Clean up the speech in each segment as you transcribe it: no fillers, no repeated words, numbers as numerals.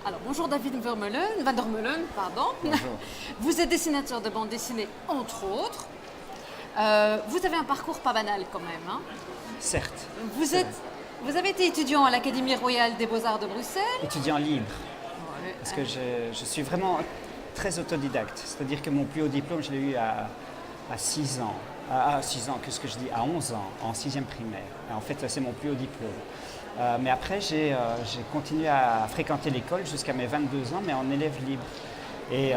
Alors, bonjour David Van der Meulen, pardon. Bonjour. Vous êtes dessinateur de bande dessinée, entre autres. Vous avez un parcours pas banal quand même, hein. Certes. Vous avez été étudiant à l'Académie royale des beaux-arts de Bruxelles. Étudiant libre, Ouais. parce que je suis vraiment très autodidacte. C'est-à-dire que mon plus haut diplôme, je l'ai eu à 6 ans. À 6 ans, qu'est-ce que je dis? À 11 ans, en 6e primaire. Et en fait, c'est mon plus haut diplôme. Mais après, j'ai continué à fréquenter l'école jusqu'à mes 22 ans, mais en élève libre. Et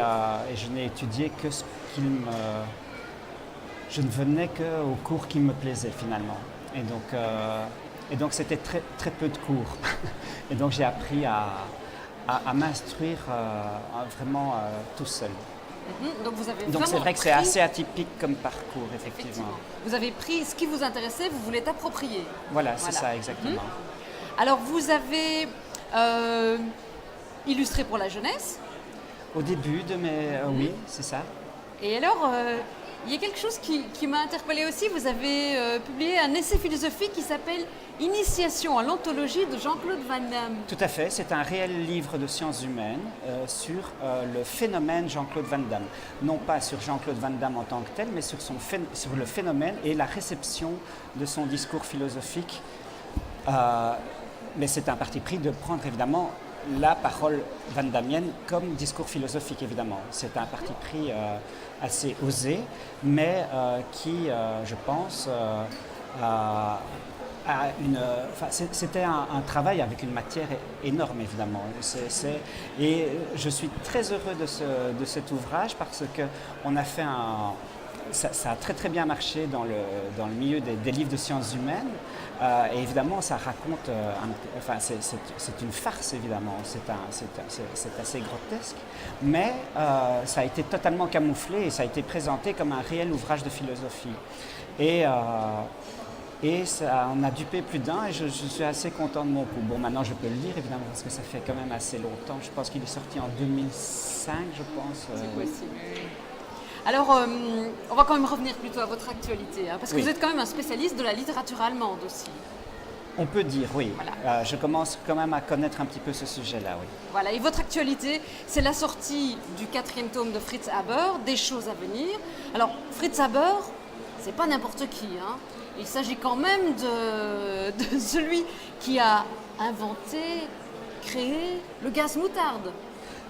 je n'ai étudié que ce qu'il me... Je ne venais qu'aux cours qui me plaisaient finalement. Et donc c'était très, très peu de cours. Et donc j'ai appris à m'instruire vraiment tout seul. Donc vous avez Donc vraiment c'est vrai que c'est pris- assez atypique comme parcours, effectivement. Vous avez pris ce qui vous intéressait, vous voulez t'approprier. Voilà, c'est Voilà. ça exactement. Alors vous avez illustré pour la jeunesse. Au début de mes... oui, c'est ça. Et alors, il y a quelque chose qui m'a interpellée aussi. Vous avez publié un essai philosophique qui s'appelle Initiation à l'ontologie de Jean-Claude Van Damme. Tout à fait, c'est un réel livre de sciences humaines sur le phénomène Jean-Claude Van Damme. Non pas sur Jean-Claude Van Damme en tant que tel, mais sur le phénomène et la réception de son discours philosophique. Mais c'est un parti pris de prendre évidemment la parole Van Dammienne comme discours philosophique, évidemment. C'est un parti pris assez osé, mais qui, je pense, c'était un travail avec une matière énorme, évidemment. Et je suis très heureux de cet ouvrage parce qu'on a fait ça a très très bien marché dans le milieu des livres de sciences humaines. Et évidemment, ça raconte, c'est une farce évidemment, c'est assez grotesque, mais ça a été totalement camouflé et ça a été présenté comme un réel ouvrage de philosophie. Et ça en a dupé plus d'un et je suis assez content de mon coup. Bon, maintenant je peux le lire évidemment parce que ça fait quand même assez longtemps. Je pense qu'il est sorti en 2005, je pense. C'est possible. Alors, on va quand même revenir plutôt à votre actualité, hein, parce que Oui. vous êtes quand même un spécialiste de la littérature allemande aussi. On peut dire, oui. Voilà. Je commence quand même à connaître un petit peu ce sujet-là, oui. Voilà, et votre actualité, c'est la sortie du 4e tome de Fritz Haber, Des choses à venir. Alors, Fritz Haber, c'est pas n'importe qui, hein. Il s'agit quand même de celui qui a inventé, créé le gaz moutarde.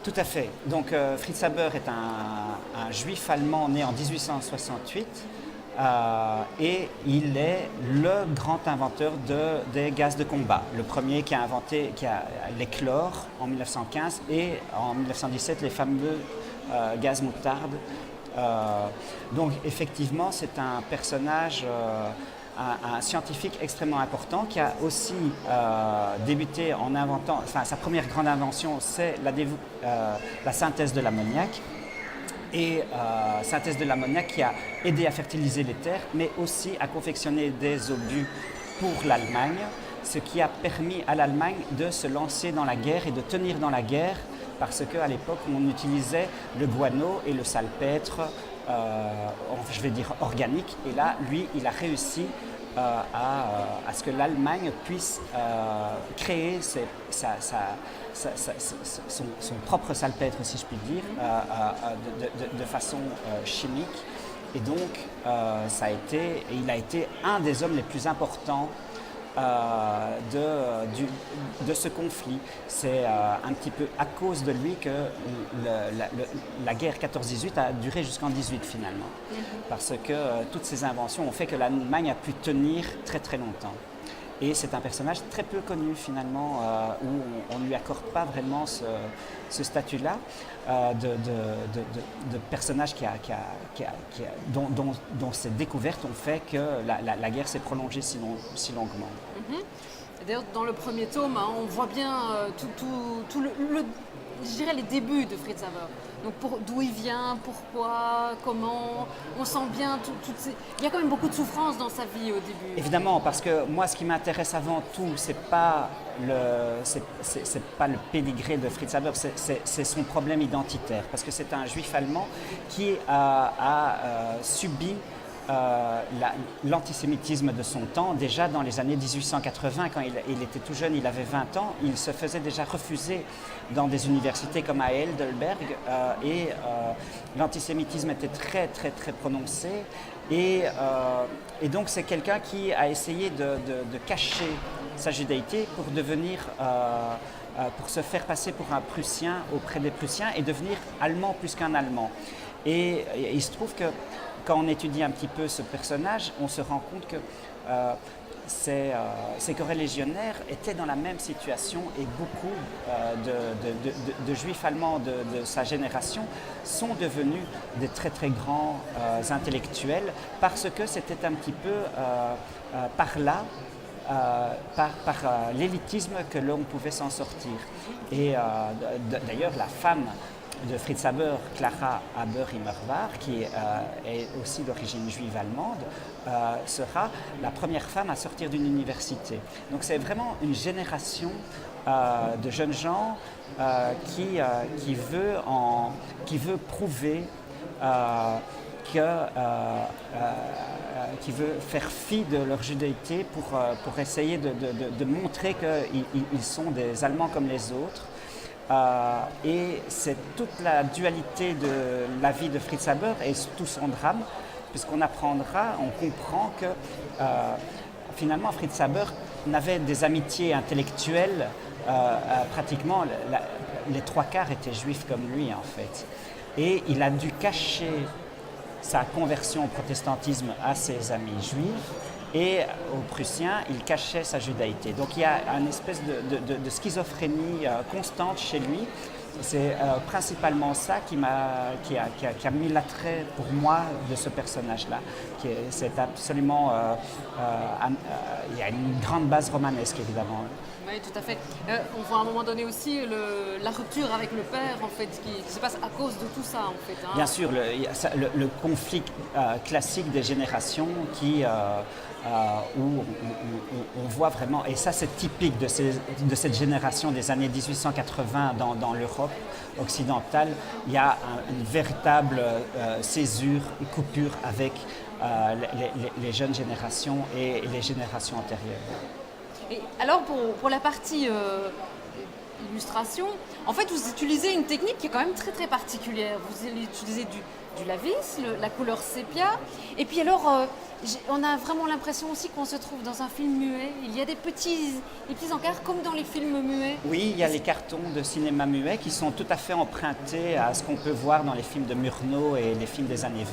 Tout à fait. Donc Fritz Haber est un juif allemand né en 1868 et il est le grand inventeur des gaz de combat. Le premier qui a inventé les chlores en 1915 et en 1917 les fameux gaz moutarde. Donc effectivement c'est un personnage... un scientifique extrêmement important qui a aussi débuté en inventant, enfin sa première grande invention c'est la synthèse de l'ammoniac et synthèse de l'ammoniac qui a aidé à fertiliser les terres mais aussi à confectionner des obus pour l'Allemagne, ce qui a permis à l'Allemagne de se lancer dans la guerre et de tenir dans la guerre parce qu'à l'époque on utilisait le guano et le salpêtre je vais dire organique, et là, lui, il a réussi à ce que l'Allemagne puisse créer son propre salpêtre, si je puis dire, de façon chimique. Et donc, il a été un des hommes les plus importants de ce conflit. C'est un petit peu à cause de lui que la guerre 14-18 a duré jusqu'en 18 finalement. Parce que toutes ces inventions ont fait que l'Allemagne a pu tenir très très longtemps. Et c'est un personnage très peu connu finalement, où on ne lui accorde pas vraiment ce statut-là de personnage dont ces découvertes ont fait que la guerre s'est prolongée si longuement. D'ailleurs, dans le premier tome, hein, on voit bien tout je dirais les débuts de Fritz Haber. Donc d'où il vient, pourquoi, comment, on sent bien il y a quand même beaucoup de souffrance dans sa vie au début. Évidemment, parce que moi, ce qui m'intéresse avant tout, c'est pas le pédigré de Fritz Haber, c'est son problème identitaire, parce que c'est un juif allemand qui a subi l'antisémitisme de son temps. Déjà dans les années 1880, quand il était tout jeune, il avait 20 ans, il se faisait déjà refuser dans des universités comme à Heidelberg et l'antisémitisme était très très très prononcé. Et donc c'est quelqu'un qui a essayé de cacher sa judaïté pour devenir, pour se faire passer pour un Prussien auprès des Prussiens et devenir allemand plus qu'un Allemand. Et il se trouve que quand on étudie un petit peu ce personnage, on se rend compte que ces corélégionnaires étaient dans la même situation et beaucoup de juifs allemands de sa génération sont devenus des très très grands intellectuels parce que c'était un petit peu par là, par l'élitisme que l'on pouvait s'en sortir. Et d'ailleurs la femme de Fritz Haber, Clara Haber-Immerwahr, qui est aussi d'origine juive allemande, sera la première femme à sortir d'une université. Donc c'est vraiment une génération de jeunes gens qui veut prouver qui veut faire fi de leur judaïté pour essayer de montrer qu'ils sont des Allemands comme les autres. Et c'est toute la dualité de la vie de Fritz Haber et tout son drame, puisqu'on apprendra, on comprend que finalement Fritz Haber n'avait des amitiés intellectuelles, pratiquement les trois quarts étaient juifs comme lui en fait. Et il a dû cacher sa conversion au protestantisme à ses amis juifs. Et aux Prussiens, il cachait sa judaïté. Donc il y a une espèce de schizophrénie constante chez lui. C'est principalement ça qui a mis l'attrait pour moi de ce personnage-là. C'est absolument... il y a une grande base romanesque, évidemment. Oui, tout à fait. On voit à un moment donné aussi la rupture avec le père, en fait, qui se passe à cause de tout ça, en fait. Hein. Bien sûr, le conflit classique des générations où on voit vraiment, et ça c'est typique de cette génération des années 1880 dans l'Europe occidentale, il y a une véritable césure, une coupure avec les jeunes générations et les générations antérieures. Et alors pour la partie illustration, en fait vous utilisez une technique qui est quand même très très particulière. Vous utilisez du lavis, la couleur sépia, et puis alors on a vraiment l'impression aussi qu'on se trouve dans un film muet. Il y a des petits encarts comme dans les films muets. Oui, il y a les cartons de cinéma muet qui sont tout à fait empruntés à ce qu'on peut voir dans les films de Murnau et les films des années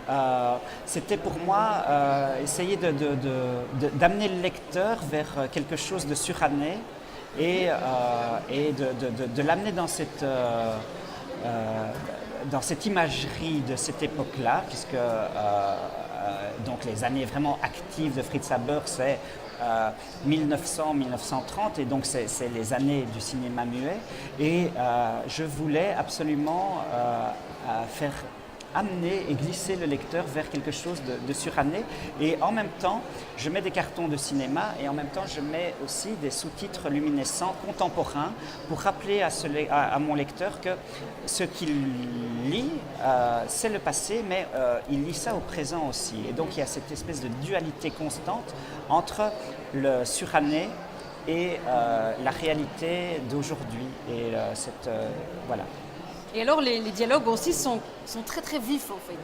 20. C'était pour moi essayer d'amener le lecteur vers quelque chose de suranné et de l'amener dans cette imagerie de cette époque-là, puisque donc les années vraiment actives de Fritz Haber, c'est 1900-1930, et donc c'est les années du cinéma muet. Et je voulais absolument faire amener et glisser le lecteur vers quelque chose de suranné. Et en même temps, je mets des cartons de cinéma et en même temps, je mets aussi des sous-titres luminescents contemporains pour rappeler à mon lecteur que ce qu'il lit, c'est le passé, mais il lit ça au présent aussi. Et donc, il y a cette espèce de dualité constante entre le suranné et la réalité d'aujourd'hui. Et voilà. Et alors les dialogues aussi sont très très vifs en fait.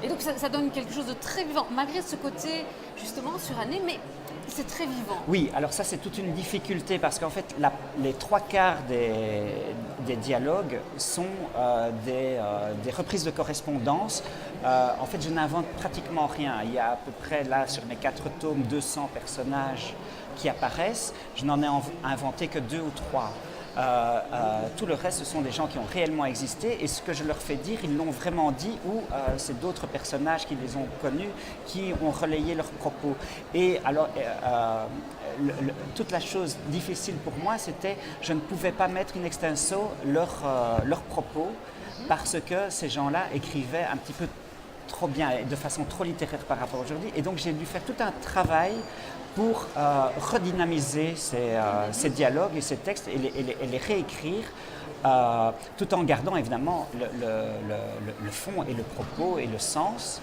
Et donc ça donne quelque chose de très vivant, malgré ce côté justement suranné, mais c'est très vivant. Oui, alors ça c'est toute une difficulté parce qu'en fait les trois quarts des dialogues sont des reprises de correspondance. En fait je n'invente pratiquement rien. Il y a à peu près là sur mes 4 tomes 200 personnages qui apparaissent. Je n'en ai inventé que 2 ou 3. Tout le reste, ce sont des gens qui ont réellement existé et ce que je leur fais dire, ils l'ont vraiment dit ou c'est d'autres personnages qui les ont connus, qui ont relayé leurs propos. Et alors, toute la chose difficile pour moi, c'était je ne pouvais pas mettre in extenso leurs propos parce que ces gens-là écrivaient un petit peu trop bien et de façon trop littéraire par rapport à aujourd'hui. Et donc, j'ai dû faire tout un travail pour redynamiser ces dialogues et ces textes et les réécrire tout en gardant évidemment le fond et le propos et le sens.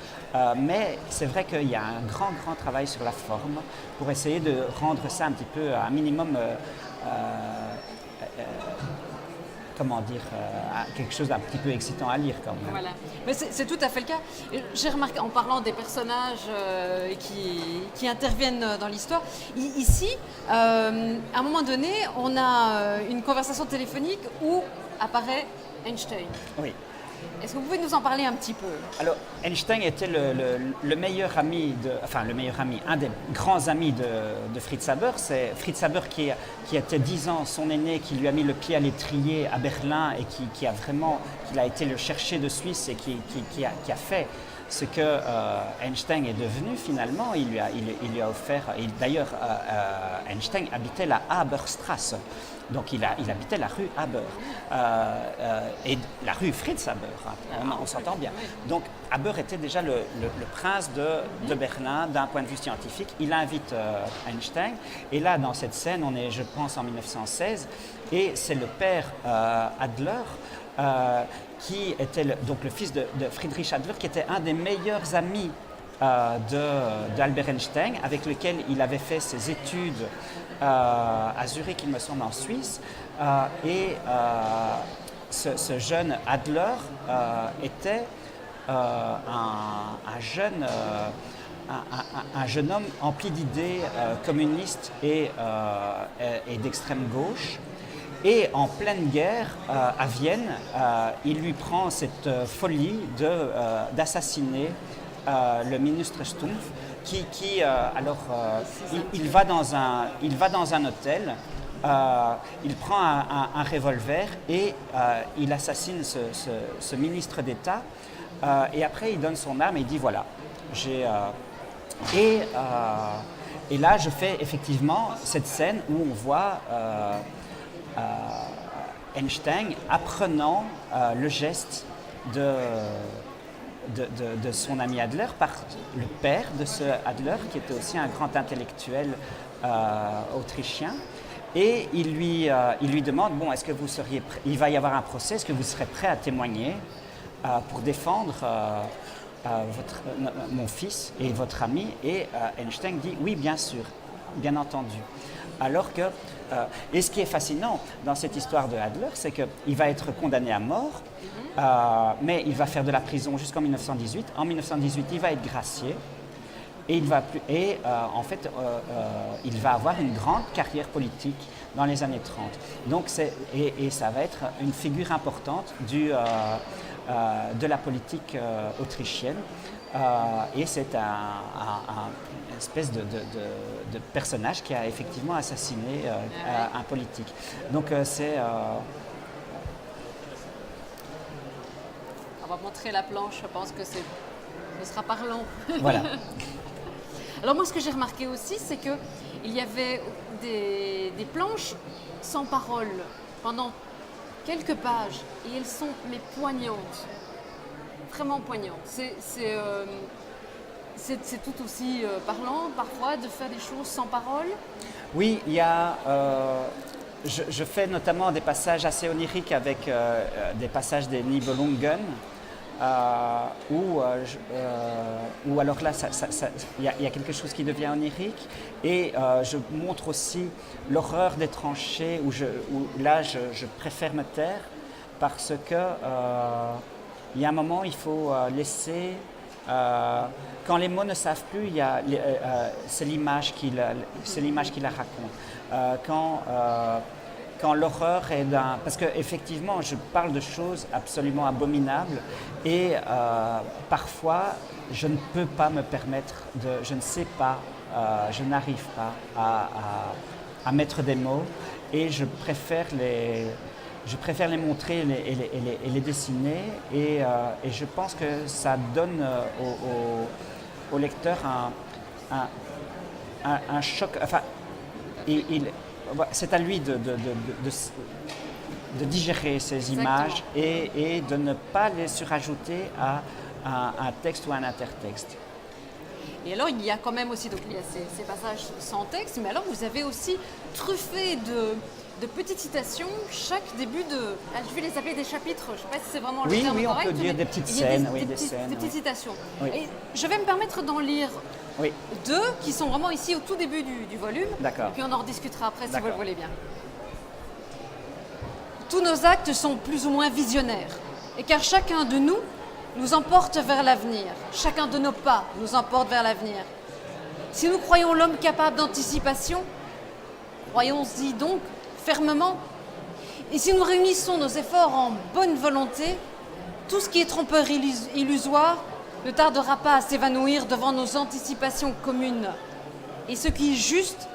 Mais c'est vrai qu'il y a un grand travail sur la forme pour essayer de rendre ça un petit peu un minimum comment dire, quelque chose d'un petit peu excitant à lire quand même. Voilà. Mais c'est tout à fait le cas. J'ai remarqué, en parlant des personnages qui interviennent dans l'histoire, ici, à un moment donné, on a une conversation téléphonique où apparaît Einstein. Oui. Est-ce que vous pouvez nous en parler un petit peu? Alors, Einstein était le meilleur ami, un des grands amis de Fritz Haber. C'est Fritz Haber qui était 10 ans son aîné, qui lui a mis le pied à l'étrier à Berlin et qui a été le chercher de Suisse et qui a fait ce que Einstein est devenu finalement. Il lui a offert, et d'ailleurs Einstein habitait la Haberstrasse. Donc il habitait la rue Haber et la rue Fritz Haber, on s'entend bien. Donc Haber était déjà le prince de Berlin d'un point de vue scientifique. Il invite Einstein et là dans cette scène, on est je pense en 1916 et c'est le père Adler qui était donc le fils de Friedrich Adler qui était un des meilleurs amis d'Albert Einstein, avec lequel il avait fait ses études à Zurich, il me semble, en Suisse. Ce jeune Adler était un jeune homme empli d'idées communistes et d'extrême gauche. Et en pleine guerre, à Vienne, il lui prend cette folie d'assassiner le ministre Stumpf, il va dans un hôtel, il prend un revolver et il assassine ce ministre d'État. Et après, il donne son arme et il dit voilà, et là, je fais effectivement cette scène où on voit Einstein apprenant le geste de son ami Adler par le père de ce Adler qui était aussi un grand intellectuel autrichien et il lui demande bon est-ce que vous seriez prêt, il va y avoir un procès, est-ce que vous serez prêt à témoigner pour défendre mon fils et votre ami et Einstein dit oui bien sûr, bien entendu. Alors que, et ce qui est fascinant dans cette histoire de Adler, c'est qu'il va être condamné à mort, mais il va faire de la prison jusqu'en 1918. En 1918, il va être gracié et en fait, il va avoir une grande carrière politique dans les années 30. Donc et ça va être une figure importante de la politique autrichienne. Et c'est une espèce de personnage qui a effectivement assassiné un politique. Donc c'est... On va montrer la planche, je pense que ce sera parlant. Voilà. Alors moi ce que j'ai remarqué aussi, c'est qu'il y avait des planches sans parole pendant quelques pages et elles sont poignantes. Vraiment poignant. C'est tout aussi parlant parfois de faire des choses sans parole. Oui, il y a. Je fais notamment des passages assez oniriques avec des passages des Nibelungen où alors là, il y a quelque chose qui devient onirique et je montre aussi l'horreur des tranchées où là je préfère me taire parce que il y a un moment, il faut laisser... quand les mots ne savent plus, c'est l'image qui la raconte. Quand l'horreur est d'un... Parce qu'effectivement, je parle de choses absolument abominables et parfois, je ne peux pas me permettre de... Je ne sais pas, je n'arrive pas à mettre des mots et je préfère les montrer et les dessiner et je pense que ça donne au lecteur un choc. Enfin, c'est à lui de digérer ces images et de ne pas les surajouter à un texte ou à un intertexte. Et alors, il y a quand même aussi, donc il y a ces passages sans texte, mais alors vous avez aussi truffé de petites citations chaque début de... je vais les appeler des chapitres, je ne sais pas si c'est vraiment le terme Oui, correct. on peut dire des petites scènes, des petites citations. Oui. Et je vais me permettre d'en lire deux qui sont vraiment ici au tout début du volume. D'accord. Et puis on en rediscutera après si vous le D'accord. voulez bien. Tous nos actes sont plus ou moins visionnaires, et car chacun de nous emporte vers l'avenir. Chacun de nos pas nous emporte vers l'avenir. Si nous croyons l'homme capable d'anticipation, croyons-y donc fermement. Et si nous réunissons nos efforts en bonne volonté, tout ce qui est trompeur illusoire ne tardera pas à s'évanouir devant nos anticipations communes. Et ce qui est juste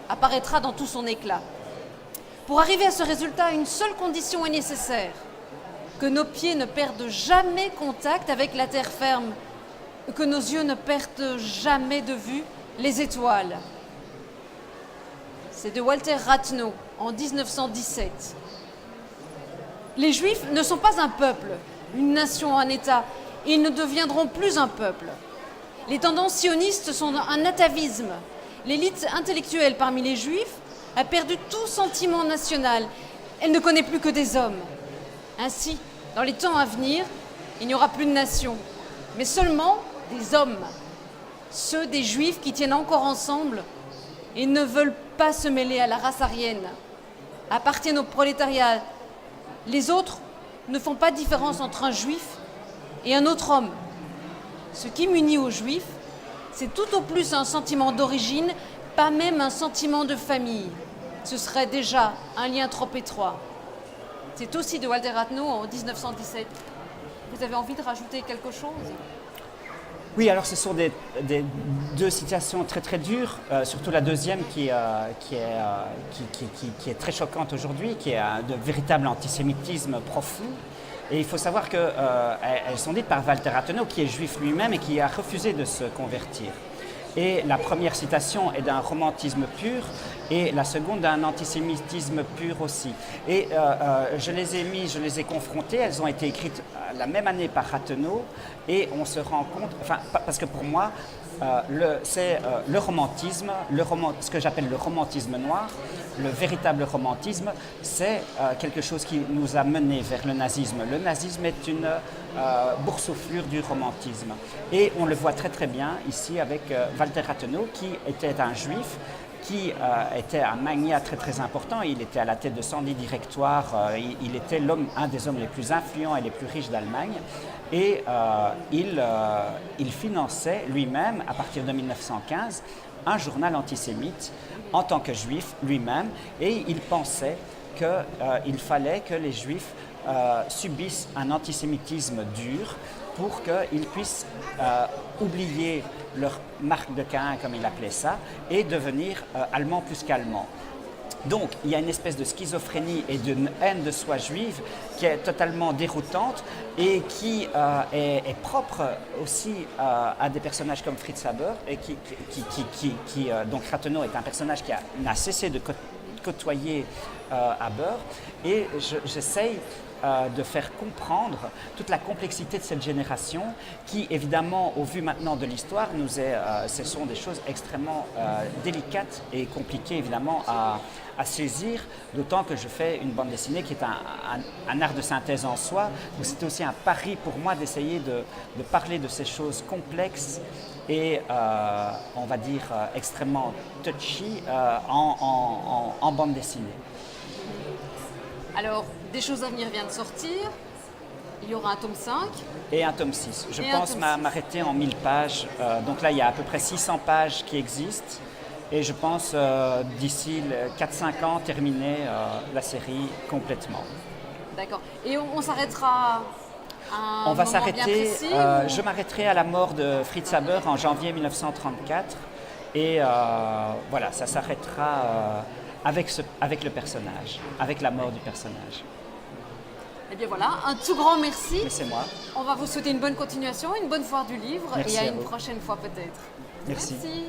apparaîtra dans tout son éclat. Pour arriver à ce résultat, une seule condition est nécessaire: que nos pieds ne perdent jamais contact avec la terre ferme, que nos yeux ne perdent jamais de vue les étoiles. C'est de Walter Rathenau, en 1917. Les Juifs ne sont pas un peuple, une nation, un État. Ils ne deviendront plus un peuple. Les tendances sionistes sont un atavisme. L'élite intellectuelle parmi les Juifs a perdu tout sentiment national. Elle ne connaît plus que des hommes. Ainsi, dans les temps à venir, il n'y aura plus de nation, mais seulement des hommes. Ceux des Juifs qui tiennent encore ensemble et ne veulent pas se mêler à la race aryenne, appartiennent au prolétariat. Les autres ne font pas de différence entre un Juif et un autre homme. Ce qui m'unit aux Juifs, c'est tout au plus un sentiment d'origine, pas même un sentiment de famille. Ce serait déjà un lien trop étroit. C'est aussi de Walter Rathenau en 1917. Vous avez envie de rajouter quelque chose ? Oui, alors ce sont deux citations très très dures, surtout la deuxième qui est très choquante aujourd'hui, qui est de véritable antisémitisme profond. Et il faut savoir qu'elles sont dites par Walter Rathenau, qui est juif lui-même et qui a refusé de se convertir. Et la première citation est d'un romantisme pur et la seconde d'un antisémitisme pur aussi. Et je les ai confrontées, elles ont été écrites la même année par Rathenau et on se rend compte, parce que pour moi, c'est le romantisme, ce que j'appelle le romantisme noir, le véritable romantisme, c'est quelque chose qui nous a menés vers le nazisme. Le nazisme est une boursouflure du romantisme. Et on le voit très très bien ici avec Walter Rathenau, qui était un juif, qui était un magnat très très important. Il était à la tête de 110 directoires, il était un des hommes les plus influents et les plus riches d'Allemagne. Et il finançait lui-même, à partir de 1915, un journal antisémite en tant que juif lui-même. Et il pensait qu'il fallait que les juifs subissent un antisémitisme dur pour qu'ils puissent oublier leur marque de Caïn, comme il appelait ça, et devenir allemands plus qu'allemands. Donc, il y a une espèce de schizophrénie et d'une haine de soi juive qui est totalement déroutante et qui est propre aussi à des personnages comme Fritz Haber, et donc Rathenau est un personnage qui n'a cessé de côtoyer Haber, et j'essaye de faire comprendre toute la complexité de cette génération qui, évidemment, au vu maintenant de l'histoire, ce sont des choses extrêmement délicates et compliquées, évidemment, à saisir, d'autant que je fais une bande dessinée qui est un art de synthèse en soi. Donc c'est aussi un pari pour moi d'essayer de parler de ces choses complexes et, on va dire, extrêmement touchy en bande dessinée. Alors, Des choses à venir vient de sortir. Il y aura un tome 5. Et un tome 6. Je pense m'arrêter en 1000 pages. Donc là, il y a à peu près 600 pages qui existent. Et je pense, d'ici 4-5 ans, terminer la série complètement. D'accord. Et on s'arrêtera à un On va moment s'arrêter. bien précis, Je m'arrêterai à la mort de Fritz Haber en janvier 1934. Et voilà, ça s'arrêtera avec le personnage, avec la mort du personnage. Eh bien voilà, un tout grand merci. Mais c'est moi. On va vous souhaiter une bonne continuation, une bonne foire du livre, Merci et à à une vous. prochaine fois peut-être. Merci. Merci.